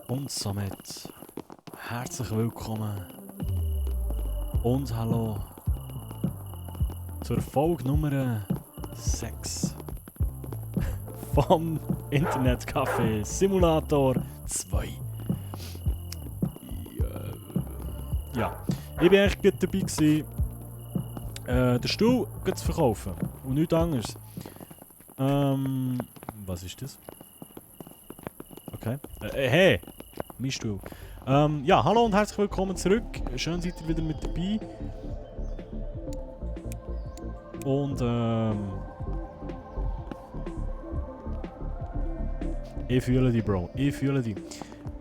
Und somit herzlich willkommen und hallo zur Folge Nummer 6 vom Internetcafé Simulator 2. Ja, ich war echt gut dabei gewesen, den Stuhl zu verkaufen und nichts anderes. Was ist das? Okay. Hey! Mein Stuhl. Ja, hallo und herzlich willkommen zurück. Schön seid ihr wieder mit dabei. Und ich fühle dich, Bro. Ich fühle dich.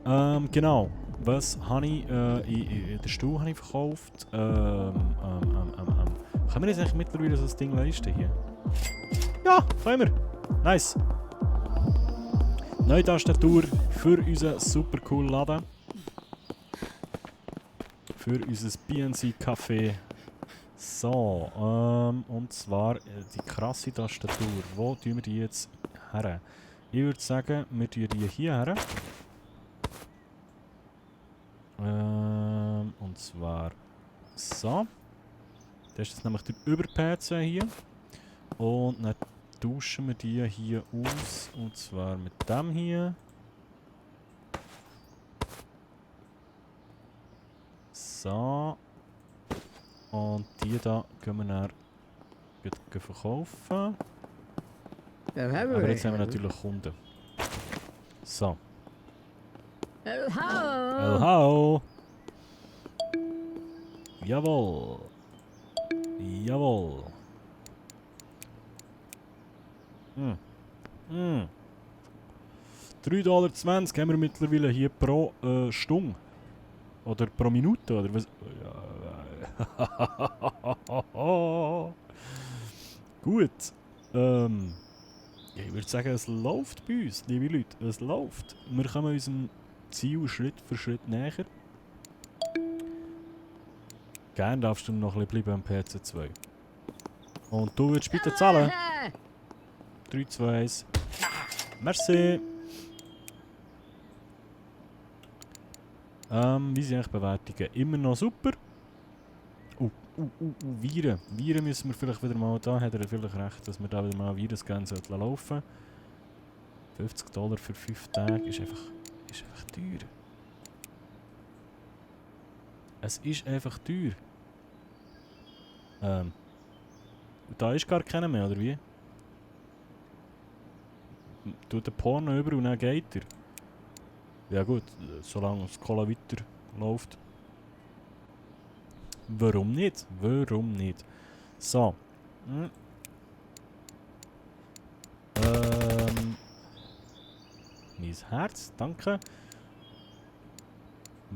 Genau. Was habe ich? Den Stuhl habe ich verkauft. Können wir jetzt eigentlich mittlerweile so ein Ding leisten hier? Ja, können wir. Nice. Neue Tastatur für unseren super coolen Laden. Für unser BNC-Café. So, und zwar die krasse Tastatur. Wo tun wir die jetzt her? Ich würde sagen, wir tun die hier her. Und zwar so. Das ist jetzt nämlich der Über-PC hier. Und dann tauschen wir die hier aus. Und zwar mit dem hier. So. Und die da können wir dann verkaufen. Aber jetzt haben wir natürlich Kunden. So. Hello. Jawohl. Jawohl. Mm. 3,20 $ haben wir mittlerweile hier pro Stunde. Oder pro Minute, oder was? Ja. Gut. Ja, ich würde sagen, es läuft bei uns, liebe Leute. Es läuft. Wir kommen unserem Ziel Schritt für Schritt näher. Gerne darfst du noch ein bisschen bleiben am PC2. Und du würdest bitte zahlen. 3, 2, 1. Merci. Wie sind eigentlich Bewertungen? Immer noch super. Viren. Viren müssen wir vielleicht wieder mal, da hat er vielleicht recht, dass wir da wieder mal Virus gerne laufen sollten. $50 für 5 Tage ist einfach teuer. Es ist einfach teuer. Da ist gar keiner mehr, oder wie? Tut der Porno über und dann geht er. Ja gut, solange das Cola weiter läuft. Warum nicht? Warum nicht? So. Mein Herz, danke.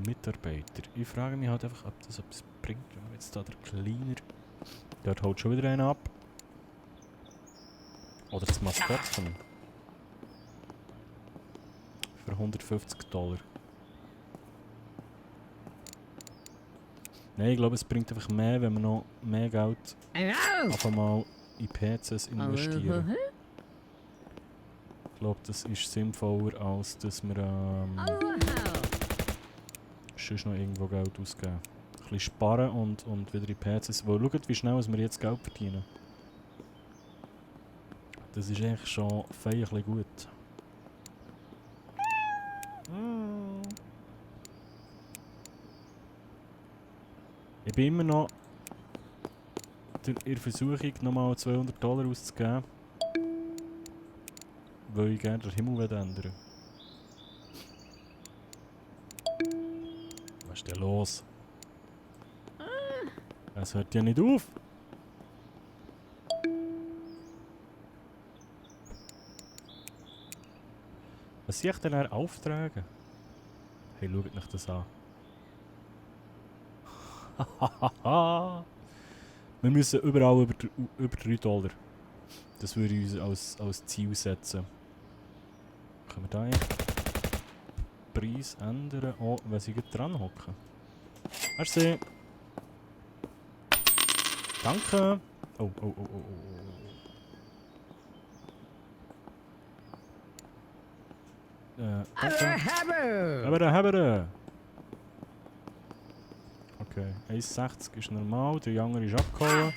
Mitarbeiter. Ich frage mich halt einfach, ob das etwas bringt, wenn wir jetzt da der Kleiner... Dort haut schon wieder einen ab. Oder das Maskottchen. Für $150. Nein, ich glaube, es bringt einfach mehr, wenn wir noch mehr Geld einfach mal in PCs investieren. Ich glaube, das ist sinnvoller, als dass wir sonst noch irgendwo Geld ausgeben. Ein bisschen sparen und wieder in PCs. Weil schaut, wie schnell wir jetzt Geld verdienen. Das ist eigentlich schon fein ein bisschen gut. Ich bin immer noch in der Versuchung, nochmal $200 auszugeben. Weil ich gerne den Himmel ändern. Was ist denn los? Es hört ja nicht auf. Was sind denn Aufträge? Hey, schaut euch das an. Wir müssen überall über $3. Das würde ich uns als Ziel setzen. Können wir da eigentlich Preis ändern, auch wenn sie dran hocken? Merci. Danke. Oh. danke. Haben. Okay, 1,60 ist normal, der andere ist abgehauen.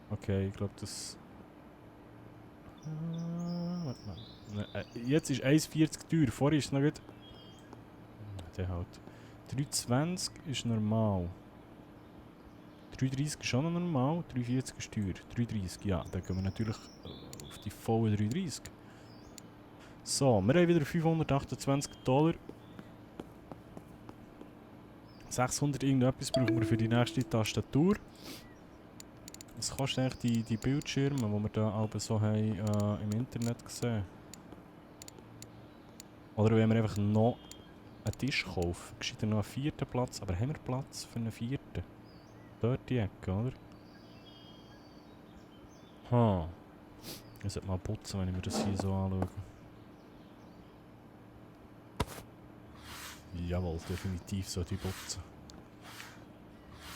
Okay, ich glaube das... warte mal. Jetzt ist 1,40 teuer, vorher ist es noch gut... Der halt. 3,20 ist normal. 3,30 ist auch noch normal, 3,40 ist teuer. 3,30, ja, dann gehen wir natürlich auf die vollen 3,30. So, wir haben wieder $528. 600 irgendetwas brauchen wir für die nächste Tastatur. Was kostet eigentlich die Bildschirme, die wir da alle so haben, im Internet gesehen? Oder wenn wir einfach noch einen Tisch kaufen, geschieht noch einen vierten Platz, aber haben wir Platz für einen vierten? Dort die Ecke, oder? Ich sollte mal putzen, wenn ich mir das hier so anschaue. Jawohl, definitiv sollte ich putzen.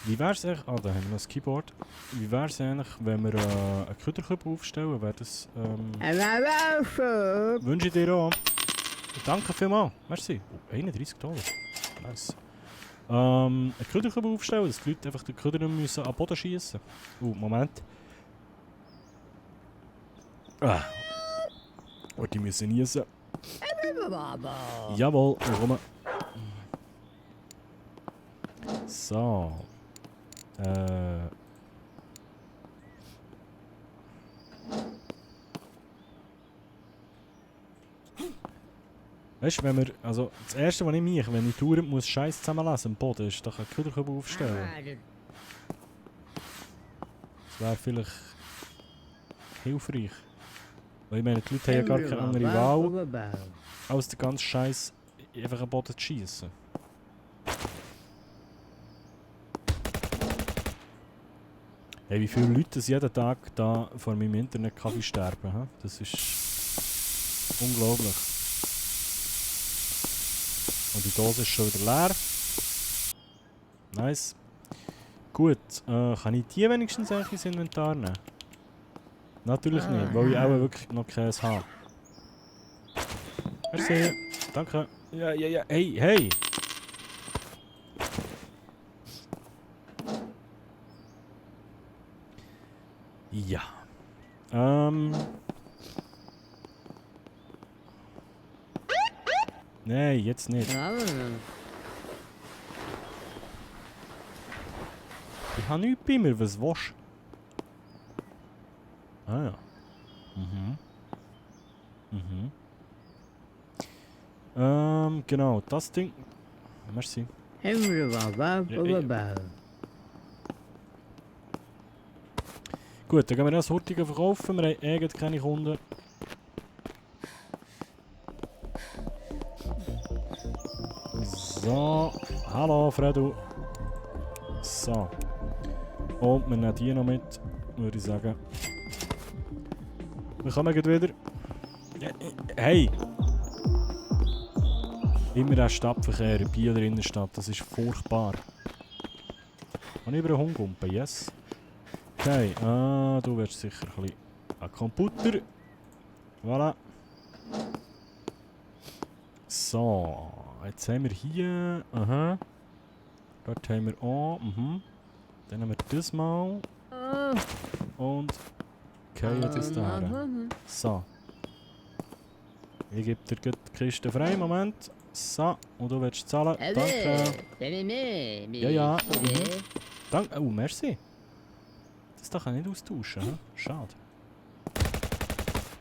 Wie wäre es eigentlich... Ah, da haben wir noch das Keyboard. Wie wäre es eigentlich, wenn wir einen Küderkübel aufstellen? Wäre das... wünsche ich dir auch. Danke vielmals. Merci. Oh, $31. Nice. Einen Küderkübel aufstellen, dass die Leute einfach den Küder nicht müssen an den Boden schiessen. Moment. Und die müssen niesen. Jawohl, komm. So. Weißt du, wenn wir, also das erste, was ich mache, wenn ich Touren muss Scheiß zusammenlesen am Boden, ist doch ein Küderkübel aufstellen. Das wäre vielleicht hilfreich. Weil ich meine, die Leute haben ja gar keine andere Wahl, als den ganzen Scheiß einfach am Boden zu schiessen. Hey, wie viele Leute das jeden Tag da vor meinem Internet-Kaffee sterben, he? Das ist unglaublich. Und die Dose ist schon wieder leer. Nice. Gut, kann ich die wenigstens ins Inventar nehmen? Natürlich nicht, weil ich auch wirklich noch keins habe. Merci. Danke. Ja. Hey! Ja. Nein, jetzt nicht. Ich habe nichts bei mir, was willst du? Ah ja. Genau, das Ding. Merci. Gut, dann gehen wir das Hurtige verkaufen. Wir haben keine Kunden. So, hallo Fredu. So. Und wir nehmen die noch mit, würde ich sagen. Wir kommen gleich wieder. Hey! Immer der Stadtverkehr, in Bieler Innenstadt, das ist furchtbar. Kann ich über einen Hund kumpen? Yes. Okay, du wirst sicher ein bisschen ein Computer. Voilà. So, jetzt haben wir hier. Aha. Dort haben wir auch. Dann haben wir das mal. Und okay, das da. So. Ich gebe dir die Kiste frei, Moment. So, und du willst zahlen. Danke. Ja. Danke. Oh, merci. Das da kann ich nicht austauschen. Hm? Schade.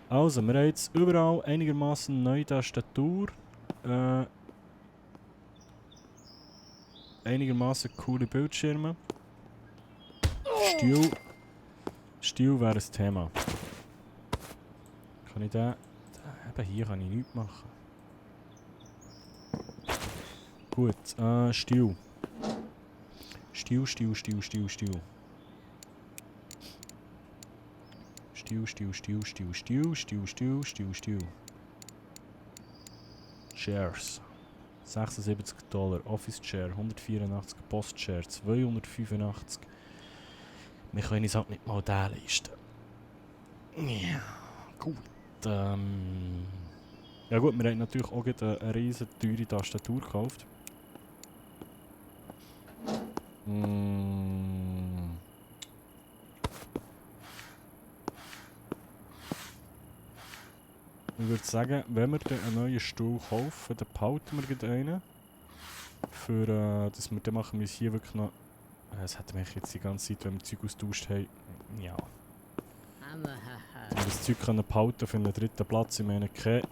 Also, wir haben jetzt überall einigermaßen neue Tastatur. Einigermaßen coole Bildschirme. Stil wäre ein Thema. Kann ich den... Eben hier kann ich nichts machen. Gut, Stil. Stil. Shares. $76. Office Share 184. Post Share 285. Wir können uns halt nicht mal den leisten. Ja, Gut. Ja gut, wir haben natürlich auch gerade eine riesen teure Tastatur gekauft. Ich würde sagen, wenn wir dann einen neuen Stuhl kaufen, dann behalten wir gleich einen. Für, dass wir dann machen wir es hier wirklich noch... Das hätten wir jetzt die ganze Zeit, wenn wir Zeug austauscht haben. Ja. Das Zeug können behalten für einen dritten Platz. Ich meine, kein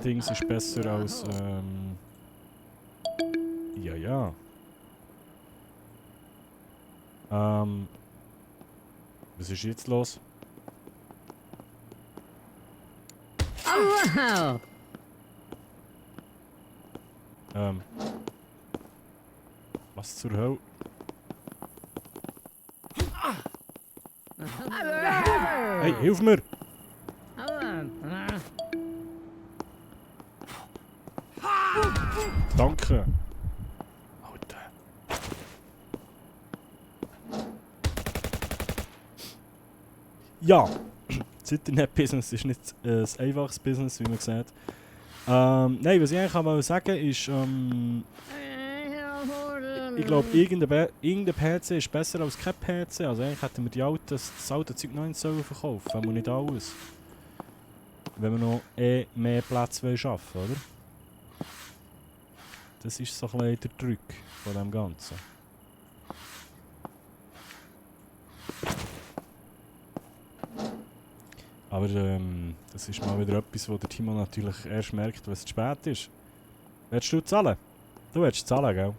Dings ist besser als... ja. Was ist jetzt los? Was zur Hölle? Hey, hilf mir! Danke! Alter. Ja! Das Internet-Business ist nicht ein einfaches Business, wie man sieht. Nein, was ich eigentlich mal sagen ist, ich glaube, irgendein PC ist besser als kein PC. Also eigentlich hätten wir das alte Zeug noch nicht verkaufen sollen, wenn wir nicht alles. Wenn wir noch mehr Platz schaffen wollen, oder? Das ist so ein bisschen der Druck von dem Ganzen. Aber das ist mal wieder etwas, wo der Timo natürlich erst merkt, wenn es zu spät ist. Willst du zahlen? Du willst zahlen, gell?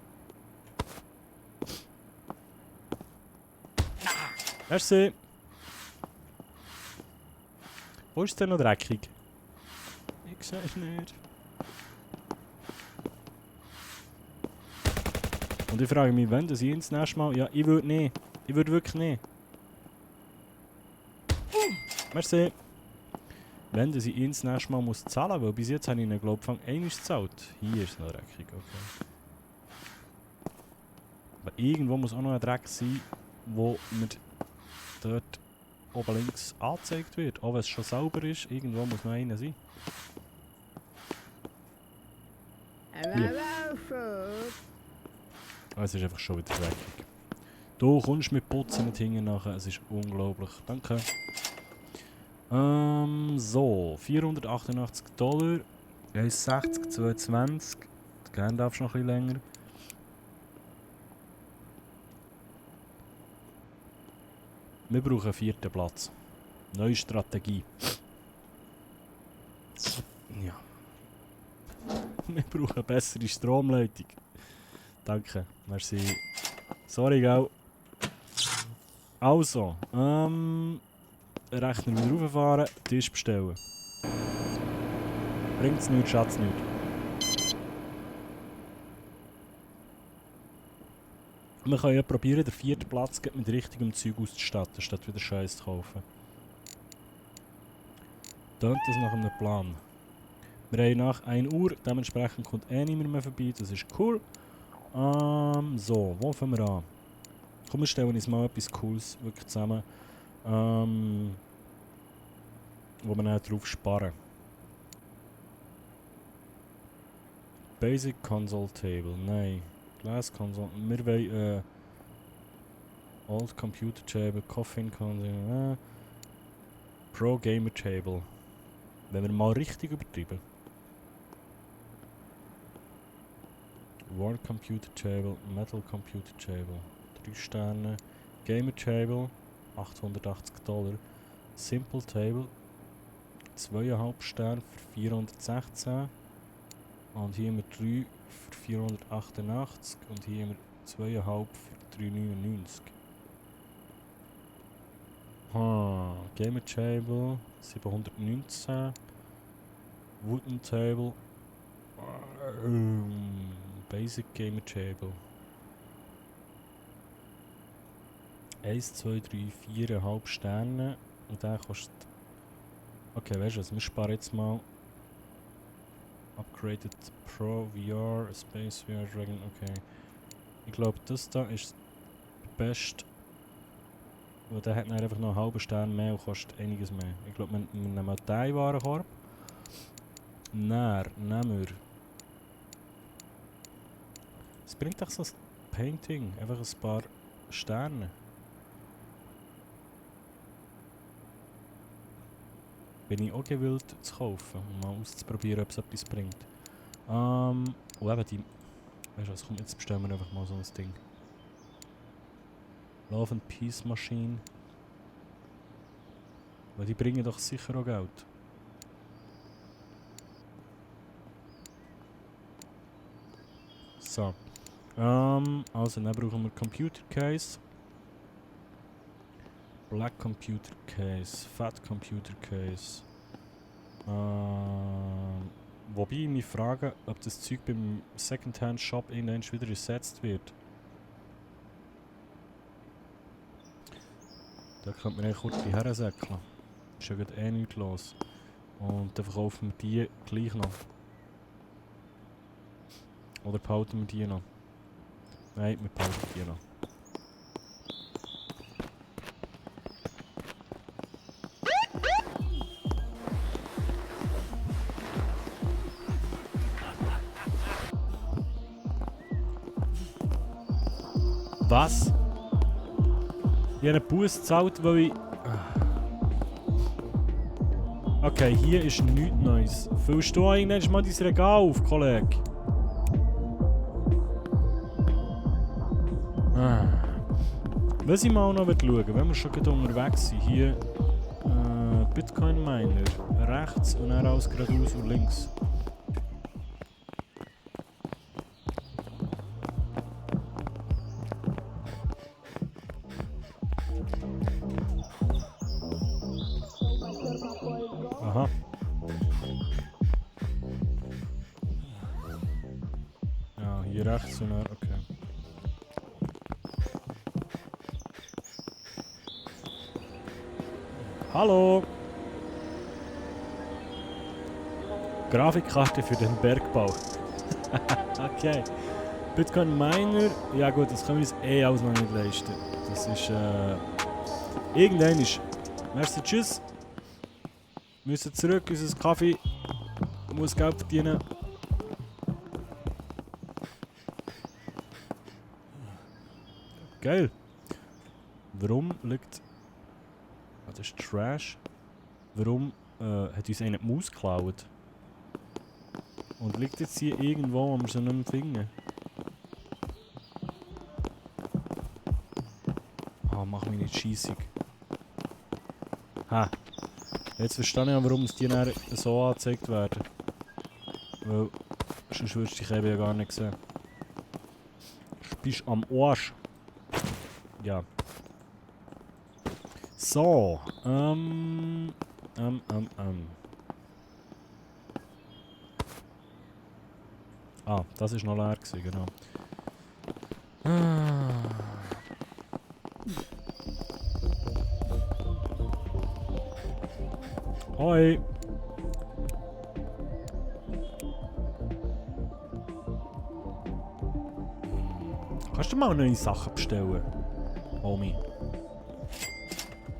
Merci. Wo ist es denn noch dreckig? Ich sehe es nicht. Und ich frage mich, wann das ich das nächste Mal... Ja, ich würde nicht. Ich würde wirklich nicht. Merci. Wenn das ich das nächste Mal muss zahlen, weil bis jetzt habe ich ihn, glaube ich, einmal gezahlt. Hier ist es noch dreckig, okay. Aber irgendwo muss auch noch ein Dreck sein, wo mir dort oben links angezeigt wird. Auch wenn es schon sauber ist, irgendwo muss noch einer sein. Hier. Oh, es ist einfach schon wieder dreckig. Du kommst mit Putzen nicht hinten nachher, es ist unglaublich. Danke. So, $488, 1,60, 2,20. Gerne darfst du noch ein bisschen länger. Wir brauchen einen 4. Platz. Neue Strategie. Ja. Wir brauchen eine bessere Stromleitung. Danke, merci. Sorry, gell. Also, Rechner wieder rauffahren, Tisch bestellen. Bringt's nichts, Schatz nicht. Wir können ja probieren, den 4. Platz mit richtigem Zeug auszustatten, statt wieder Scheiß zu kaufen. Tönt das nach einem Plan. Wir haben nach 1 Uhr, dementsprechend kommt niemand mehr vorbei, das ist cool. So, wo fangen wir an? Komm, wir stellen uns mal etwas Cooles wirklich zusammen, wo wir dann drauf sparen. Basic Console Table, nein. Glass Console, wir wollen Old Computer Table, Coffin Console, Pro Gamer Table. Wenn wir mal richtig übertreiben. War Computer Table, Metal Computer Table, 3 Sterne. Gamer Table, $880. Simple Table, 2,5 Sterne für 416. Und hier haben wir 3 für 488 und hier haben wir 2,5 für 399. Gamer Table 719. Wooden Table. Basic Gamer Table. 1, 2, 3, 4,5 Sterne. Und der kostet... Okay, weißt du was? Wir sparen jetzt mal... Upgraded Pro VR, Space VR Dragon, okay. Ich glaube, das da ist der beste weil der hat dann einfach noch einen halben Stern mehr und kostet einiges mehr. Ich glaube, wir nehmen den Warenkorb. Dann nehmen wir... Es bringt doch so ein Painting, einfach ein paar Sterne. Bin ich auch gewillt zu kaufen, um mal auszuprobieren, ob es etwas bringt. Und eben die... Weißt du was, komm, jetzt bestellen wir einfach mal so ein Ding. Love and Peace Maschine. Weil die bringen doch sicher auch Geld. So. Also dann brauchen wir Computer Case. Black Computer Case. Fat Computer Case. Wobei ich mich frage, ob das Zeug beim Secondhand Shop irgendwann wieder ersetzt wird. Da könnte man eigentlich kurz die Herren säckeln. Ist ja gerade eh nichts los. Und dann verkaufen wir die gleich noch. Oder behalten wir die noch? Nein, wir behalten die noch. Was? Ich habe einen Bus gezahlt, weil ich... Okay, hier ist nichts Neues. Füllst du irgendwann mal dein Regal auf, Kollege? Was ich mal noch schauen, wenn wir schon gerade unterwegs sind, hier Bitcoin Miner rechts und dann alles geradeaus und links. Aha. Ja, hier rechts und dann, okay. Hallo! Grafikkarte für den Bergbau. Okay. Bitcoin Miner, ja gut, das können wir uns eh alles noch nicht leisten. Das ist irgendwann ist. Merci, tschüss. Wir müssen zurück, unser Kaffee muss Geld verdienen. Geil. Warum liegt... Ah, das ist Trash. Warum hat uns einer die Maus geklaut? Und liegt jetzt hier irgendwo, wo wir sie nicht mehr finden? Ah, mach mich nicht scheissig. Ha. Jetzt verstehe ich auch, warum die dann so angezeigt werden. Weil, sonst würdest du dich eben ja gar nicht sehen. Du bist am Arsch. Ja. So. Ah, das ist noch leer gewesen, genau. Hoi! Kannst du mal neue Sachen bestellen, Homie?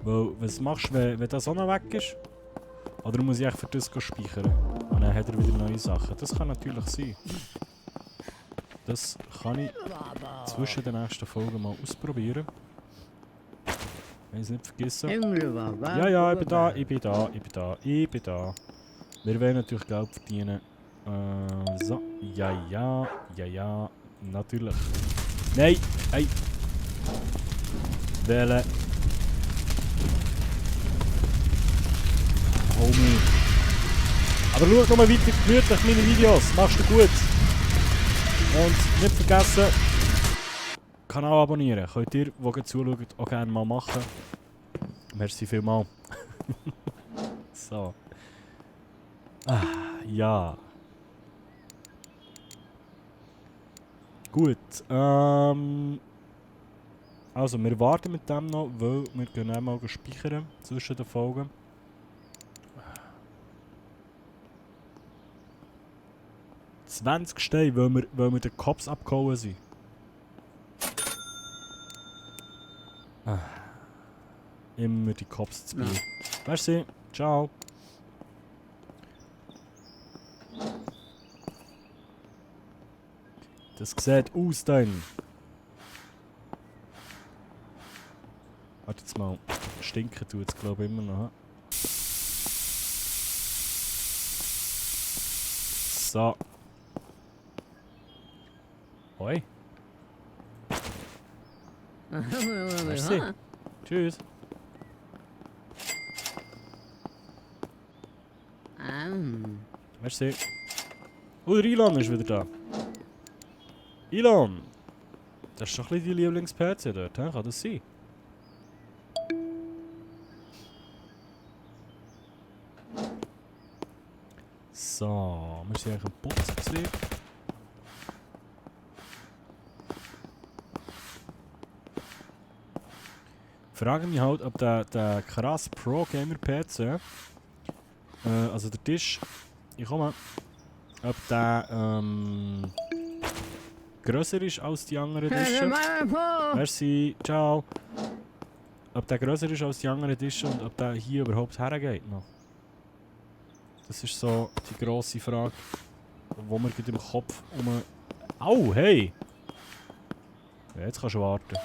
Weil, was machst du, wenn das auch noch weg ist? Oder muss ich echt für das speichern? Und dann hat er wieder neue Sachen. Das kann natürlich sein. Das kann ich zwischen den nächsten Folgen mal ausprobieren. Wenn ich es nicht vergessen. Ja, ja, ich bin da, ich bin da, ich bin da, ich bin da. Wir wollen natürlich Geld verdienen. So, ja, ja, ja, ja, natürlich. Nein, hey. Wählen. Homie. Aber schau noch mal weiter gemütlich meine Videos. Machst du gut. Und nicht vergessen, Kanal abonnieren. Könnt ihr, die zuschauen, auch gerne mal machen. Merci vielmals. So. Ah, ja. Gut. Also, wir warten mit dem noch, weil wir gehen einmal speichern zwischen den Folgen. 20 Steine, weil wir den Cops abgehauen sind. immer die Cops zu spielen. Ja. Merci, ciao. Das sieht aus dann. Warte jetzt mal. Stinken tut es glaube ich immer noch. So. Hoi. Merci. Tschüss. Merci. Oh, der Elon ist wieder da. Elon! Das ist doch ein bisschen dein Lieblings-PC dort, he? Kann das sein? So, wir sind eigentlich am Putzen gewesen. Ich frage mich halt, ob der krass Pro-Gamer-PC, also der Tisch, ich komme, ob der grösser ist als die anderen Tische. Merci, ciao. Ob der grösser ist als die anderen Tische und ob der hier überhaupt hergeht noch. Das ist so die grosse Frage, wo mir gerade im Kopf um... Au, hey! Ja, jetzt kannst du warten.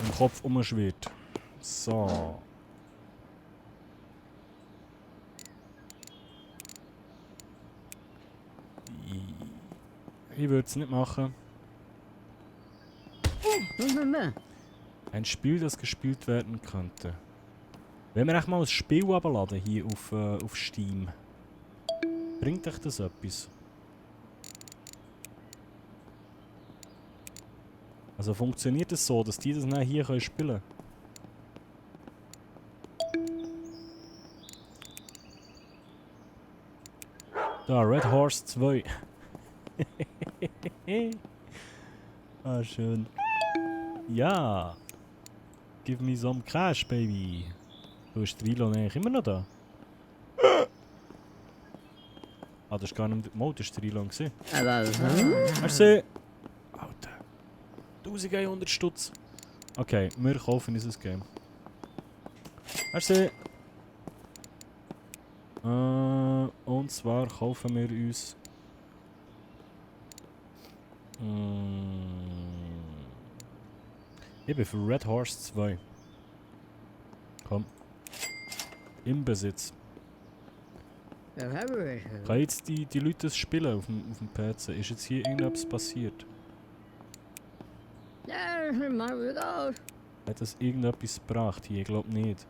Im Kopf umschwirrt. So. Ich würde es nicht machen. Ein Spiel, das gespielt werden könnte. Wenn wir echt mal ein Spiel abladen hier auf Steam. Bringt euch das etwas? Also funktioniert es so, dass die das dann hier spielen können? Da, Red Horse 2. Ah, schön. Ja. Give me some cash, baby. Wo ist Elon eigentlich immer noch da? Ah, das ist gar nicht... Mo, das war Elon. Merci. Alter. 1100 Stutz. Okay, wir kaufen dieses Game. Merci. Und zwar kaufen wir uns... Eben für Red Horse 2. Komm. Im Besitz. Kann jetzt die Leute das spielen auf dem PC? Ist jetzt hier irgendetwas passiert? Hat das irgendetwas gebracht hier? Ich glaube nicht.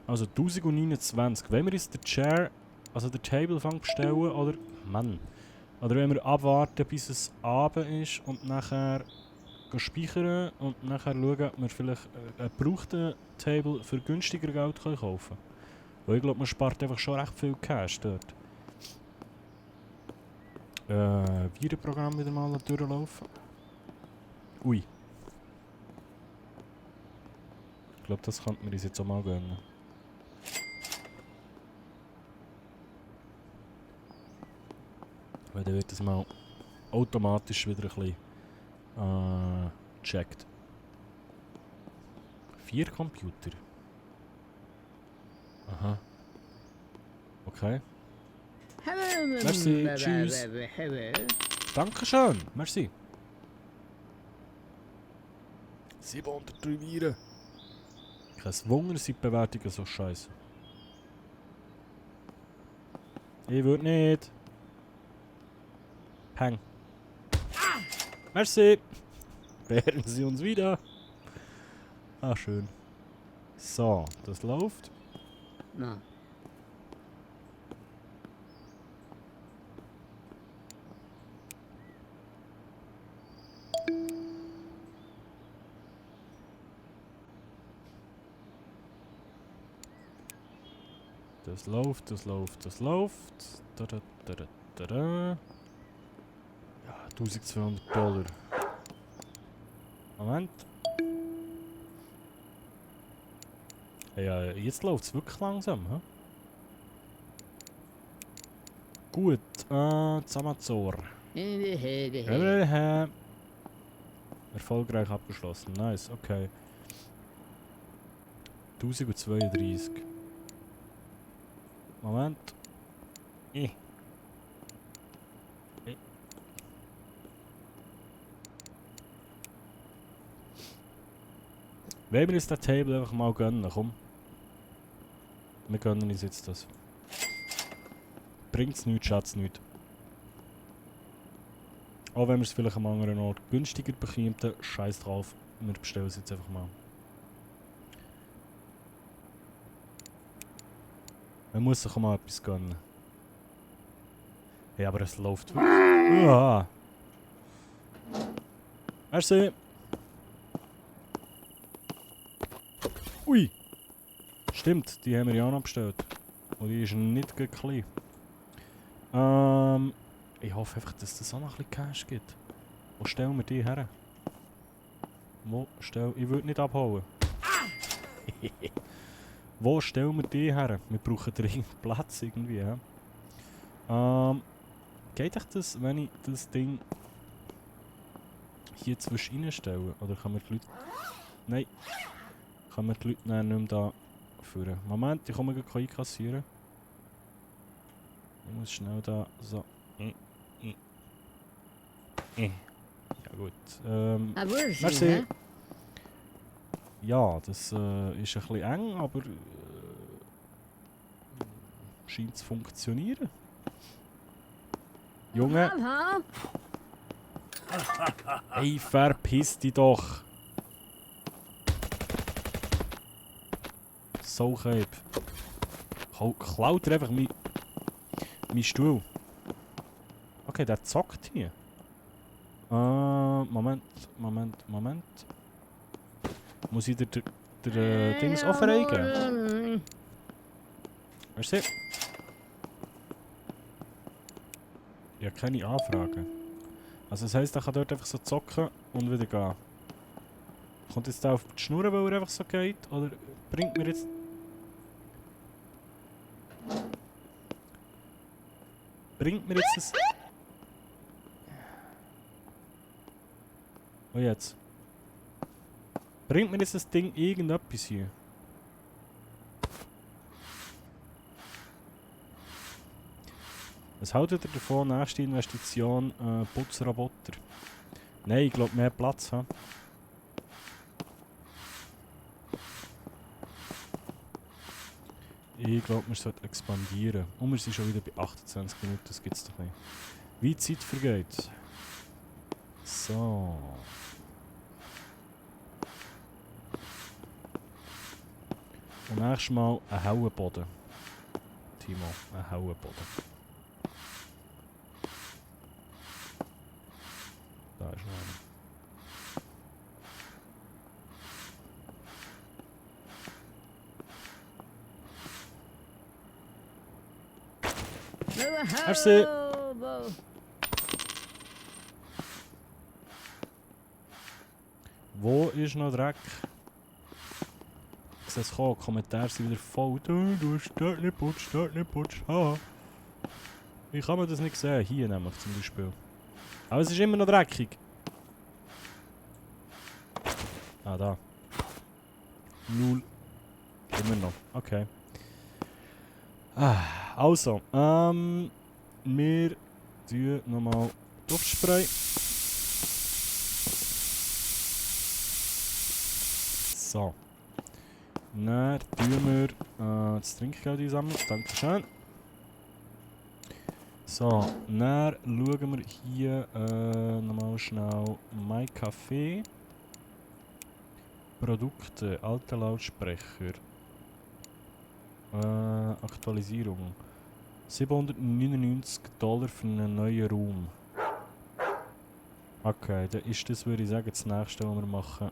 Also 1029. Wenn wir jetzt den Chair, also den Table bestellen oder... Mann. Oder wenn wir abwarten bis es Abend ist und nachher speichern und nachher schauen, ob wir vielleicht einen gebrauchten Table für günstiger Geld kaufen können. Weil ich glaube, man spart einfach schon recht viel Cash dort. Virenprogramm wieder mal durchlaufen. Ui. Ich glaube, das könnte man uns jetzt auch mal gönnen. Weil dann wird das mal automatisch wieder ein bisschen checkt. 4 Computer. Aha. Okay. Merci, tschüss. Dankeschön, merci. 703 Viren. Kein Wunder, sind die Bewertungen so scheiße. Ich würde nicht. Peng. Merci. Beehren Sie uns wieder. Ah, schön. So, das läuft. Na. Das läuft, das läuft, das läuft. Da, da, da, da, da, da. Ja, $1200. Moment. Ja, jetzt läuft es wirklich langsam. He? Gut, Zamazor. Erfolgreich abgeschlossen. Nice, okay. 1032. Moment. Wollen wir uns das Table einfach mal gönnen, komm. Wir gönnen uns jetzt das. Bringt's nichts, Schatz, nichts. Auch wenn wir es vielleicht am anderen Ort günstiger bekommen, scheiß drauf. Wir bestellen es jetzt einfach mal. Man muss sich auch mal etwas gönnen. Hey, aber es läuft wirklich. Ja. Merci. Ui. Stimmt, die haben wir ja auch noch bestellt. Und die ist nicht klein. Ich hoffe einfach, dass es auch noch ein bisschen Cash gibt. Wo stellen wir die her? Ich würde nicht abhauen. Wo stellen wir die her? Wir brauchen dringend Platz irgendwie. Ja? Geht euch das, wenn ich das Ding hier zwischen reinstelle? Oder kann man die Leute... Nein. Kann man die Leute nicht mehr da führen? Moment, ich komme gleich einkassieren. Ich muss schnell da so... Ja gut. Merci. Ja, das ist ein bisschen eng, aber scheint zu funktionieren. Junge! Ey, verpiss dich doch! So Keib. Klaut er einfach mein Stuhl. Okay, der zockt hier. Moment. Muss ich der Dings auch verreigen? Weißt du? Ich habe keine Anfragen. Also das heisst, er kann dort einfach so zocken und wieder gehen. Kommt jetzt da auf die Schnur, weil er einfach so geht? Oder bringt mir jetzt... Bringt mir jetzt das... Oh jetzt. Bringt mir jetzt das Ding irgendetwas hier? Was haltet ihr davon, nächste Investition Putzroboter? Nein, ich glaube mehr Platz haben. Ich glaube, wir sollten expandieren. Und wir sind schon wieder bei 28 Minuten, das gibt es doch nicht. Wie die Zeit vergeht. So. Und nächstes Mal ein hellen Boden. Timo, ein hellen Boden. Da ist noch einer. Merci. Wo ist noch Dreck? Ich sehe es kommen, die Kommentare sind wieder voll. Du hast dort nicht putzt, haha. Wie kann man das nicht sehen? Hier nämlich zum Beispiel. Aber es ist immer noch dreckig. Ah, da. 0. Immer noch. Okay. Also, wir tun nochmal Duftspray. So. Dann tun wir das Trinkgeld einsammeln. Dankeschön. So, dann schauen wir hier nochmal schnell My Café. Produkte, alte Lautsprecher. Aktualisierung. $799 für einen neuen Raum. Okay, dann ist das, würde ich sagen, das nächste, was wir machen.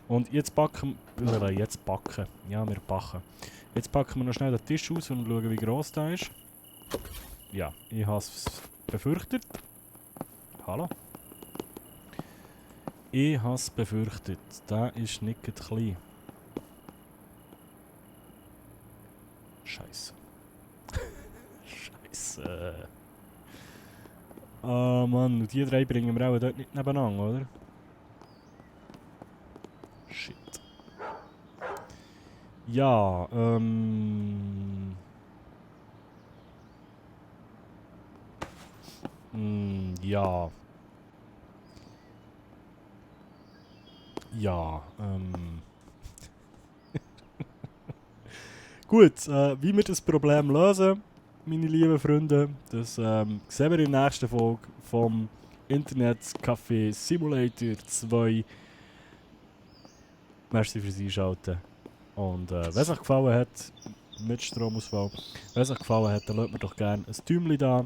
Und jetzt backen. Ja, wir backen. Jetzt packen wir noch schnell den Tisch aus und schauen, wie gross der ist. Ja, ich habe es befürchtet. Hallo? Ich habe es befürchtet. Der ist nicht klein. Scheiße. Scheiße. Ah, Mann, und die 3 bringen wir auch dort nicht nebeneinander, oder? Shit. Ja, ja. Ja, Gut, wie wir das Problem lösen, meine lieben Freunde, das sehen wir in der nächsten Folge vom Internet Café Simulator 2. Merci fürs Einschalten. Und wenn es euch gefallen hat, mit Stromausfall, wenn es euch gefallen hat, dann lasst mir doch gerne ein Däumchen da,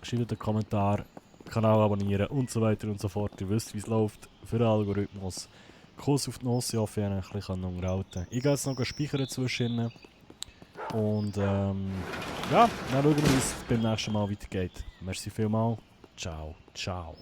schreibt einen Kommentar, Kanal abonnieren und so weiter und so fort. Ihr wisst, wie es läuft für den Algorithmus. Kuss auf die Nuss, ich hoffe, ich konnte ein bisschen unterhalten. Ich gehe jetzt noch speichern zwischen. Und ja, dann schauen wir, wie es beim nächsten Mal weitergeht. Merci vielmals. Ciao, ciao.